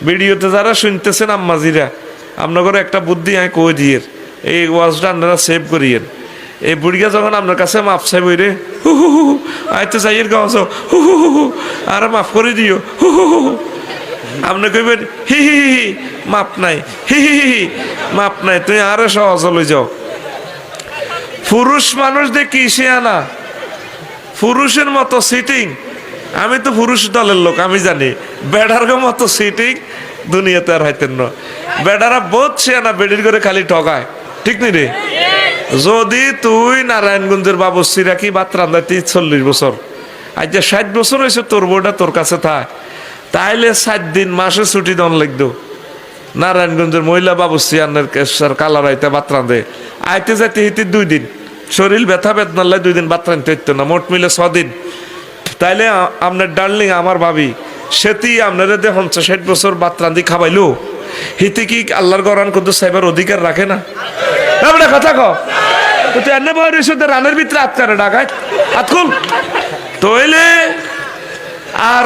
ভিডিওতে যারা শুনতেছেন আম্মাজিরা, আপনাদের একটা বুদ্ধি আমি কই দিয়ে এই ওয়াজটা আপনারা সেভ করিয়েন। এই বুড়িয়া যখন আপনার কাছে মাফ চাই বইরে হু হু হু আইতে চাইয়ের গাছ হু হু হু আর মাফ করে দিও হু হু হু, আপনি কইবেন হি হি হি মাপ নাই, হি হি হি মাপ নাই, তুই আরো সহজ লই যাও। পুরুষ মানুষ দেখি সে আনা পুরুষের মতো সিটিং, আমি তো পুরুষ দলের লোক, আমি জানি বেড়ার মতো সিটিং দুনিয়াতে আর হাইতেন না। বেড়ারা বহুত সে আনা বেডির করে খালি ঠকায়, ঠিক নি রে? যদি তুই নারায়ণগঞ্জের বাবুশ্রী রাখি ভাত রান্ধাতে 40 বছর, আজ যে 60 বছর হয়েছে তোর বউটা তোর কাছে থাক, তাইলে 7 দিন মাসে ছুটি দন লাগতো। নারায়ণগঞ্জের মহিলা বাবুশ্রী আন্নের কেশার কালার আইতে ভাত রান্ধে, আইতে যাইতে হিতে 2 দিন, শরীর ব্যথা বেদনাল্লাই 2 দিন ভাত রান্ধতে হইতো না, মোট মিলে 6 দিন। তাইলে আপনার ডার্লিং আমার ভাবি সেটি আপনারা যে 50-60 বছর ভাত রান্ধি খাবাইলো, হিতে কি আল্লাহর গরান কিন্তু সাইবার অধিকার রাখে না? আমরা কথা কো তুই এনে বয়স রানের ভিতরে আটকারে ডাকায় আতকুল তইলে আর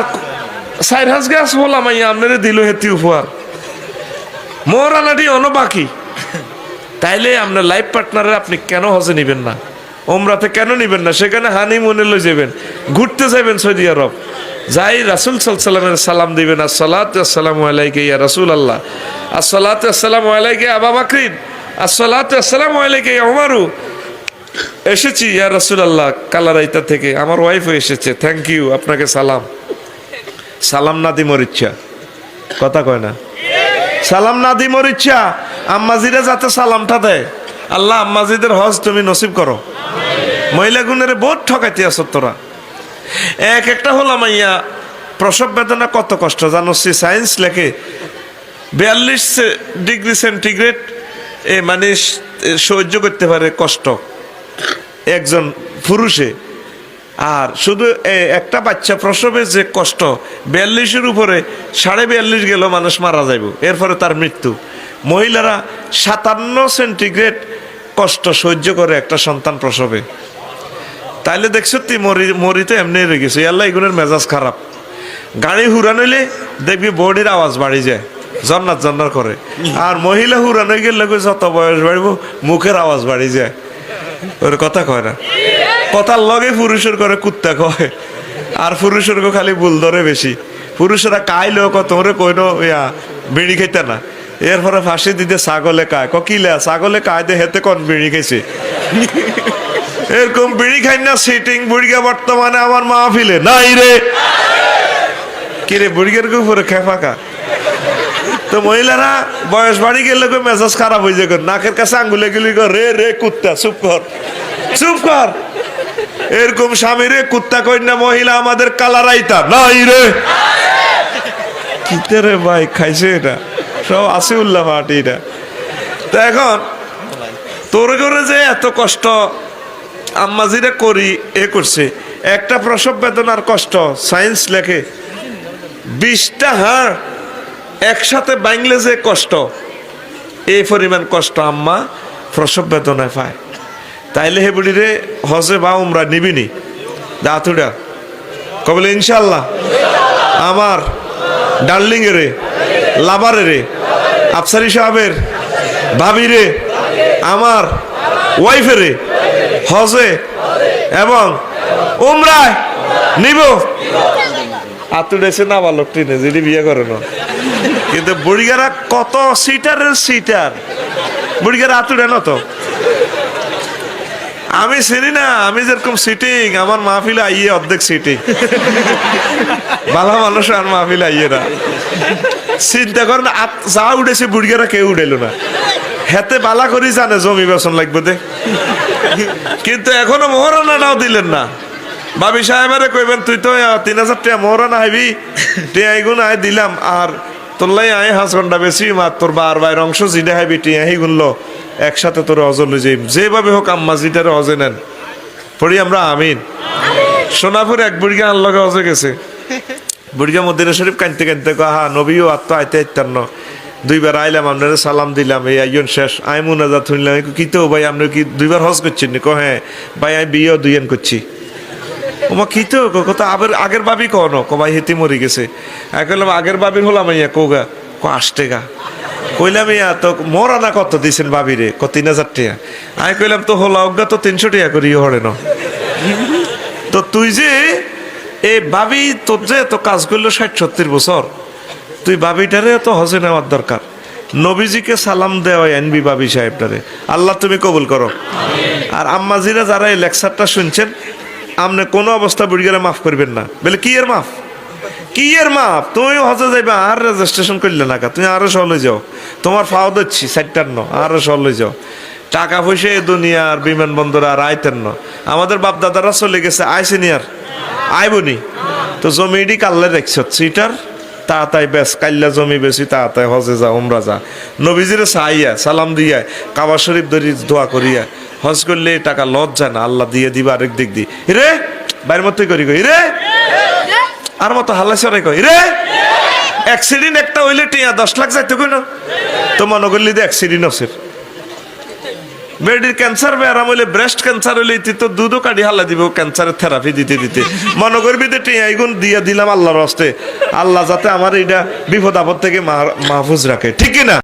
4 গাছ বললাম আপনারে দিল হেতি উপহার মোর আনাটি অন বাকি। তাইলে আপনার লাইফ পার্টনারের আপনি কেন হজে নিবেন না, ওমরাতে কেন নিবেন না? সেখানে হানিমুনে লই যাবেন, ঘুরতে যাবেন সৌদি আরব, যাই রাসূল সাল্লাল্লাহু আলাইহি ওয়াসাল্লামের সালাম দিবেন, আসসালাতু ওয়াসসালামু আলাইকা ইয়া রাসূলুল্লাহ, আসসালাতু ওয়াসসালামু আলাইকা আবু বকর, আসসালাতু ওয়াসসালামু আলাইকা ইয়া উমরু। এসেছি ইয়া রাসূলুল্লাহ কালারাইতা থেকে, আমার ওয়াইফও এসেছে, থ্যাংক ইউ, আপনাকে সালাম। সালাম না দি মোর ইচ্ছা, কথা কয় না, সালাম না দি মোর ইচ্ছা। আম্মাজিরা যাতে সালামটা দেয়, আল্লাহ আম্মাজিদের হজ তুমি নসিব করো। মহিলা গুণের বহুত ঠকাইতে আছো তোরা। একটা হলাম ইয়া প্রসব বেদনা কত কষ্ট জানো? সায়েন্স লেখে 42 ডিগ্রি সেন্টিগ্রেড মানে সহ্য করতে পারে কষ্ট একজন পুরুষে, আর শুধু একটা বাচ্চা প্রসবে যে কষ্ট 42-এর উপরে 42.5 গেল মানুষ মারা যাইব, এরপরে তার মৃত্যু। মহিলারা 57 সেন্টিগ্রেড কষ্ট সহ্য করে একটা সন্তান প্রসবে। তাইলে দেখছো তুই মরিতে এমনি রয়ে গেছে, আল্লাহ এগুলোর মেজাজ খারাপ। গাড়ি হুরান হইলে দেখবি বডির আওয়াজ বাড়ি যায়, জন্নাত জন্নার করে। আর মহিলা হুরান হয়ে গেলে যত বয়স বাড়িব মুখের আওয়াজ বাড়ি যায়, ওর কথা কয় না। কথার লগে পুরুষের করে কুত্তা কয়, আর পুরুষের খালি ভুল ধরে বেশি। পুরুষেরা কাইলেও কত ওরে কইনো ইয়া বিড়ি খাইতে না, এরপরে ফাঁসি দিতে ছাগলে কায়, কিলা ছাগলে কায় দে হেতে কোন বিড়ি খাইছে। এরকম বিড়ি খাই না সিটিং বুড়িগা বর্তমানে আমার মাহফিলে নাই রে, কিরে বুড়িগের উপরে খেপাকা। তো মহিলারা বয়স বাড়ি গেলে মেজাজ খারাপ হয়ে যায়, নাকের কাছে আঙ্গুলে গেলি রে রে কুত্তা চুপ কর চুপ কর। এরকম স্বামী রে কুত্তা কই না মহিলা আমাদের কালারাইতা নাই রে, কিতে রে ভাই খাইছে এটা সব আসি উল্লাহ মাটি এটা। তো এখন তোর করে যে এত কষ্ট আম্মাজিরা করি এ করছে, একটা প্রসব বেদনার কষ্ট সায়েন্স লেখে 20টা হাড় একসাথে বাংলে যে কষ্ট, এই পরিমাণ কষ্ট আম্মা প্রসব বেদনায় পায়। তাইলে হে বুড়ি রে হজে বা উমরা নিবিনি দাতুটা কবলে ইনশাল্লাহ। আমার ডার্লিং রে লাভারে রে আফসারি সাহেবের ভাবি রে আমার ওয়াইফে রে হজে এবং উমরায় নিব। আতুডেছে না বালক টিনে যদি বিয়ে করে না, কিন্তু বুড়িগারা কত সিটারের সিটার, বুড়িগারা আতুডে না তো আমি চিনি না। আমি যেরকম সিটিং আমার মাহফিলে আইয়ে অর্ধেক সিটিং, ভালো মানুষ আর মাহফিলে আইয়ে না। চিন্তা করেন যা উঠেছে বুড়িগারা কেউ উঠেল না, হেতে বালা করি জানে জমি বেসন লাগবে দে, কিন্তু এখনো মোহরানাটাও দিলেন না। ভাবি সাহেবারে কইবেন তুই তো 3000 টাকা মোহরানা হাইবি টিয়া এগুন আয় দিলাম, আর তোরলাই আয় 5 ঘন্টা বেশি মার তোর বার বাইর অংশ জিডে হাইবি টিয়া হি গুনলো একসাথে তোর অজল লই যাই, যেভাবে হোক আম্মা জিটারে অজে নেন পড়ি আমরা আমিন। সোনাপুর এক বুড়িগা আল্লাহকে অজে গেছে, বুড়িগা মদিনা শরীফ কানতে কানতে হা নবীও আত্ম আইতে আইতান্ন 2 বার আইলাম আপনারা সালাম দিলাম, এই আইন শেষ আই মুনাজাত শুনলাম কি তো ভাই আপনি কি 2 বার হজ করছেন? হ্যাঁ ভাই আমি বিয়েও 2 করছি। ওমা কি তো কত আগের ভাবি কনো কবাই হেতি মরি গেছে আমি কইলাম আগের ভাবির হলাম ইয়া কোগা আসতে গা কইলাম ইয়া তো মরানা কত দিছেন ভাবি রে 3000 টাকা আমি কইলাম তো হলা অজ্ঞা তো 300 টাকা করি হরে না তো তুই যে এই ভাবি তোর যে এত কাজ করলো 60-70 বছর তুই ভাবিটারে তো হজে নেওয়ার দরকার নবীজিকে সালাম দেওয়া আনবি ভাবি সাহেবটারে আল্লাহ তুমি কবুল করো আর আম্মাজিরা যারা এই লেকচারটা শুনছেন আপনি কোনো অবস্থা বুড়িগেরা মাফ করবেন না বলে কি এর মাফ কি এর মাপ তুমি হজে যাইবা আর রেজিস্ট্রেশন করলে না তুমি আরো সহলে যাও তোমার ফাও দিচ্ছি 57 আরো সহলে যাও টাকা পয়সা এই দুনিয়ার বিমানবন্দর আর আইতেন না আমাদের বাপ দাদারা চলে গেছে আইসেনি আর আইবনি তো জমিটি কাল্লে দেখছ সিটার তাড়াতাড়ি বেশ কাল্লা জমি বেশি তাড়াতাড়ি হজে যা উমরা যা নবীজিরে চাইয়া সালাম দিয়া কাবা শরীফ ধরি দোয়া করিয়া হজ করলে টাকা লজ যায় না আল্লাহ দিয়ে দিবা আরেক দিক দি রে বাইরের মতোই করি কই রে আর মতো হাল্লা সরাই কই রে অ্যাক্সিডেন্ট একটা হইলে টিয়া 10 লাখ যাইতে কই না তো মনে করলি যে অ্যাক্সিডেন্ট আছে বেডির ক্যান্সার আরাম হইলে ব্রেস্ট ক্যান্সার হইলে তো দুধও কাটি হাল্লা দিব ক্যান্সারের থেরাপি দিতে দিতে মনে করবি যে টিয়া এগুন দিয়ে দিলাম আল্লাহর হস্তে আল্লাহ যাতে আমার এইটা বিপদ আপদ থেকে মাহফুজ রাখে ঠিক না।